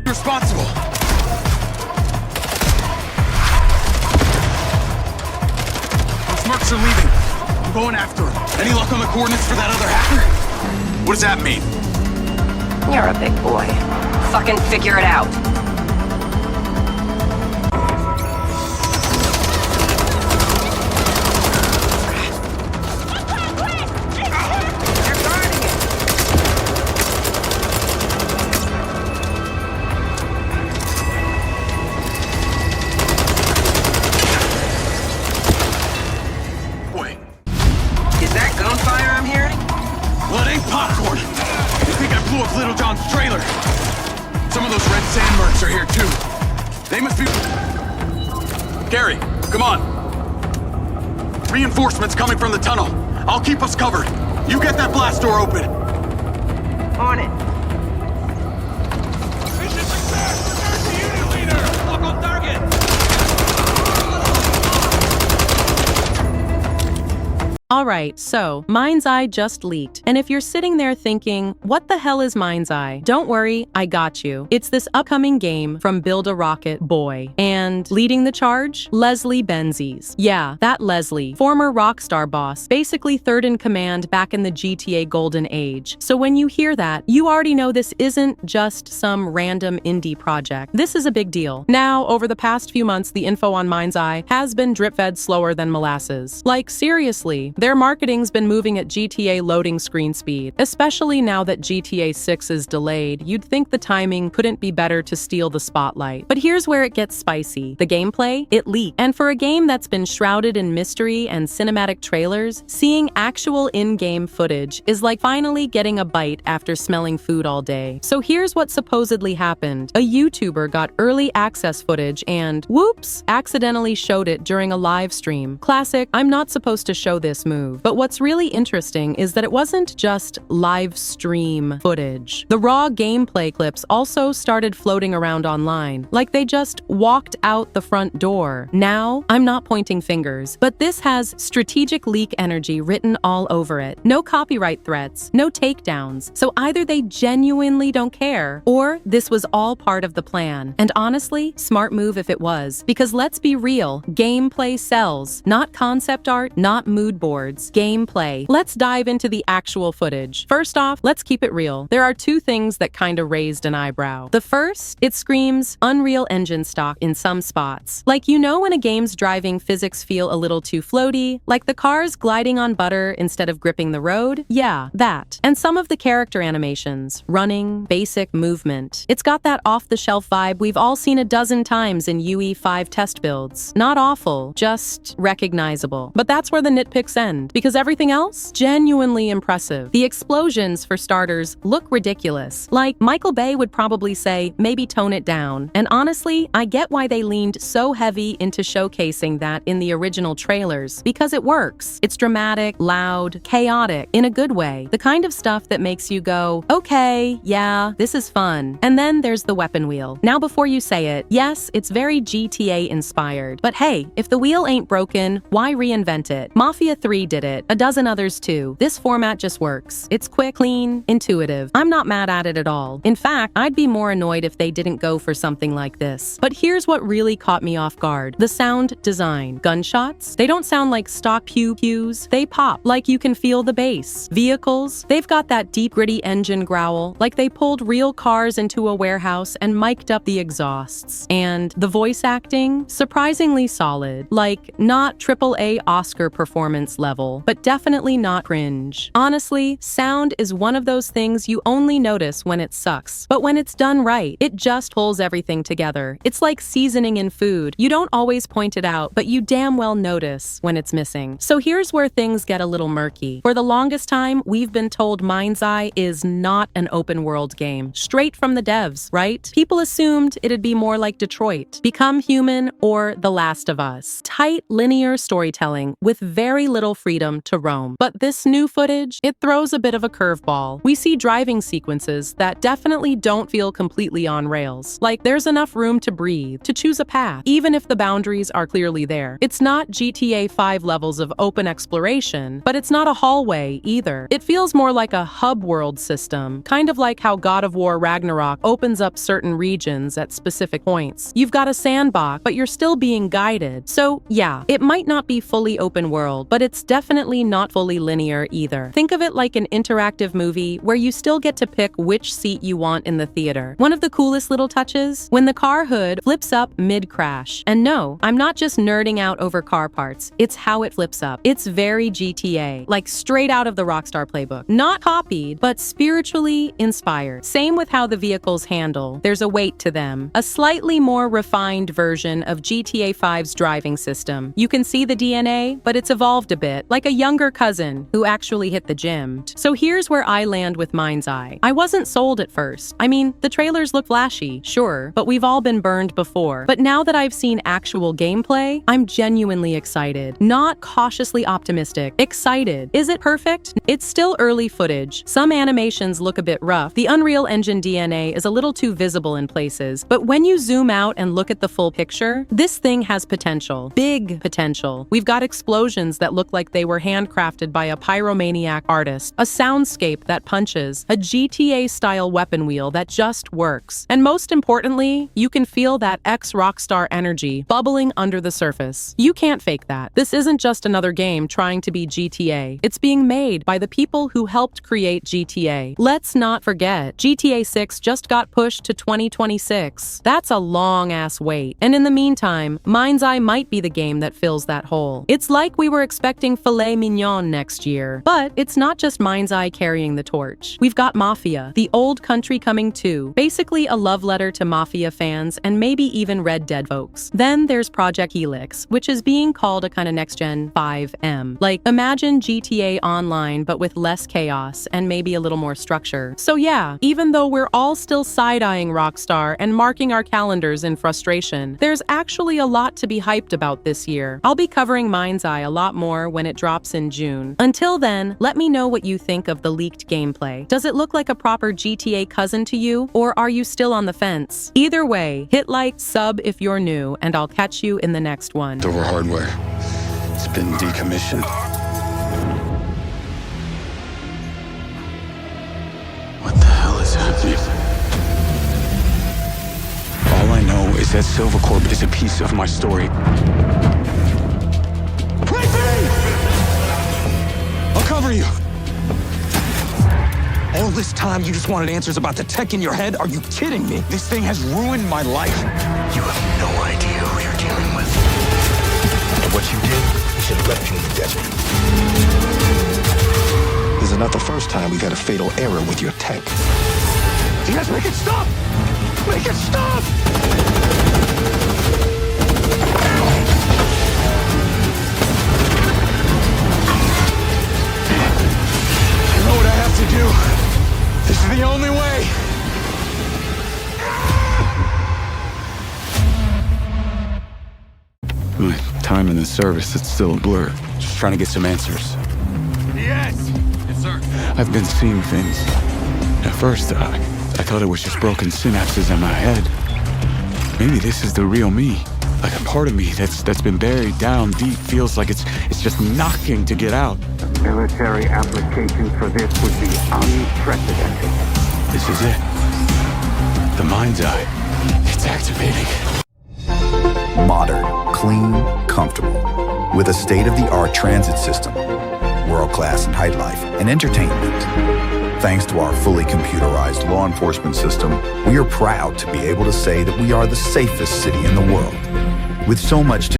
Responsible. Those mercs are leaving. I'm going after them. Any luck on the coordinates for that other hacker? What does that mean? You're a big boy. Fucking figure it out. Popcorn! You think I blew up Little John's trailer? Some of those red sand mercs are here too. They must be... Gary, come on. Reinforcements coming from the tunnel. I'll keep us covered. You get that blast door open. On it. Mission success! Return to unit leader! Lock on target! Alright, so, Mind's Eye just leaked. And if you're sitting there thinking, what the hell is Mind's Eye? Don't worry, I got you. It's this upcoming game from Build a Rocket Boy. And leading the charge? Leslie Benzies. Yeah, that Leslie, former Rockstar boss, basically third in command back in the GTA Golden Age. So when you hear that, you already know this isn't just some random indie project. This is a big deal. Now, over the past few months, the info on Mind's Eye has been drip-fed slower than molasses. Like, seriously. Their marketing's been moving at GTA loading screen speed. Especially now that GTA 6 is delayed, you'd think the timing couldn't be better to steal the spotlight. But here's where it gets spicy. The gameplay? It leaked. And for a game that's been shrouded in mystery and cinematic trailers, seeing actual in-game footage is like finally getting a bite after smelling food all day. So here's what supposedly happened. A YouTuber got early access footage and, whoops, accidentally showed it during a live stream. Classic, I'm not supposed to show this move. But what's really interesting is that it wasn't just live stream footage. The raw gameplay clips also started floating around online, like they just walked out the front door. Now, I'm not pointing fingers, but this has strategic leak energy written all over it. No copyright threats, no takedowns. So either they genuinely don't care, or this was all part of the plan. And honestly, smart move if it was. Because let's be real, gameplay sells. Not concept art, not mood boards. Gameplay. Let's dive into the actual footage. First off, let's keep it real. There are two things that kinda raised an eyebrow. The first, it screams Unreal Engine stock in some spots. Like, you know when a game's driving physics feel a little too floaty? Like the cars gliding on butter instead of gripping the road? Yeah, that. And some of the character animations. Running, basic movement. It's got that off-the-shelf vibe we've all seen a dozen times in UE5 test builds. Not awful, just recognizable. But that's where the nitpicks end. Because everything else? Genuinely impressive. The explosions, for starters, look ridiculous. Like, Michael Bay would probably say, maybe tone it down. And honestly, I get why they leaned so heavy into showcasing that in the original trailers. Because it works. It's dramatic, loud, chaotic, in a good way. The kind of stuff that makes you go, okay, yeah, this is fun. And then there's the weapon wheel. Now before you say it, yes, it's very GTA inspired. But hey, if the wheel ain't broken, why reinvent it? Mafia 3 did it, a dozen others too. This format just works. It's quick, clean, intuitive. I'm not mad at it at all. In fact, I'd be more annoyed if they didn't go for something like this. But here's what really caught me off guard. The sound design. Gunshots? They don't sound like stock pew-pews. They pop, like you can feel the bass. Vehicles? They've got that deep, gritty engine growl, like they pulled real cars into a warehouse and mic'd up the exhausts. And the voice acting? Surprisingly solid. Like, not AAA Oscar performance level, but definitely not cringe. Honestly, sound is one of those things you only notice when it sucks. But when it's done right, it just pulls everything together. It's like seasoning in food. You don't always point it out, but you damn well notice when it's missing. So here's where things get a little murky. For the longest time, we've been told Mind's Eye is not an open world game. Straight from the devs, right? People assumed it'd be more like Detroit, Become Human, or The Last of Us. Tight, linear storytelling with very little freedom to roam. But this new footage, it throws a bit of a curveball. We see driving sequences that definitely don't feel completely on rails. Like, there's enough room to breathe, to choose a path, even if the boundaries are clearly there. It's not GTA 5 levels of open exploration, but it's not a hallway either. It feels more like a hub world system, kind of like how God of War Ragnarok opens up certain regions at specific points. You've got a sandbox, but you're still being guided. So yeah, it might not be fully open world, but it's definitely not fully linear either. Think of it like an interactive movie where you still get to pick which seat you want in the theater. One of the coolest little touches? When the car hood flips up mid-crash. And no, I'm not just nerding out over car parts, it's how it flips up. It's very GTA, like straight out of the Rockstar playbook. Not copied, but spiritually inspired. Same with how the vehicles handle. There's a weight to them. A slightly more refined version of GTA 5's driving system. You can see the DNA, but it's evolved a bit, like a younger cousin who actually hit the gym. So here's where I land with Mind's Eye. I wasn't sold at first. I mean, the trailers look flashy, sure, but we've all been burned before. But now that I've seen actual gameplay, I'm genuinely excited. Not cautiously optimistic. Excited. Is it perfect? It's still early footage. Some animations look a bit rough. The Unreal Engine DNA is a little too visible in places. But when you zoom out and look at the full picture, this thing has potential. Big potential. We've got explosions that look like they were handcrafted by a pyromaniac artist, a soundscape that punches, a GTA-style weapon wheel that just works. And most importantly, you can feel that ex-Rockstar energy bubbling under the surface. You can't fake that. This isn't just another game trying to be GTA. It's being made by the people who helped create GTA. Let's not forget, GTA 6 just got pushed to 2026. That's a long-ass wait. And in the meantime, Mind's Eye might be the game that fills that hole. It's like we were expecting filet mignon next year. But it's not just Mind's Eye carrying the torch. We've got Mafia, the old country coming too. Basically a love letter to Mafia fans and maybe even Red Dead folks. Then there's Project Helix, which is being called a kind of next-gen 5M. Like, imagine GTA Online, but with less chaos and maybe a little more structure. So yeah, even though we're all still side-eyeing Rockstar and marking our calendars in frustration, there's actually a lot to be hyped about this year. I'll be covering Mind's Eye a lot more when it drops in June. Until then, let me know what you think of the leaked gameplay. Does it look like a proper GTA cousin to you, or are you still on the fence? Either way, hit like, sub if you're new, and I'll catch you in the next one. Door hardware. It's been decommissioned. What the hell is happening? All I know is that Silvercorp is a piece of my story. I'll cover you. All this time you just wanted answers about the tech in your head? Are you kidding me? This thing has ruined my life. You have no idea who you're dealing with. And what you did, you should have left you in the desert. This is not the first time we've had a fatal error with your tech. Yes, make it stop! Make it stop! I know what I have to do. This is the only way. My time in the service, it's still a blur. Just trying to get some answers. Yes! Yes, sir. I've been seeing things. At first, I thought it was just broken synapses in my head. Maybe this is the real me. Like a part of me that's been buried down deep feels like it's just knocking to get out. The military application for this would be unprecedented. This is it. The Mind's Eye. It's activating. Modern, clean, comfortable, with a state-of-the-art transit system, world-class nightlife, and entertainment. Thanks to our fully computerized law enforcement system, we are proud to be able to say that we are the safest city in the world. With so much to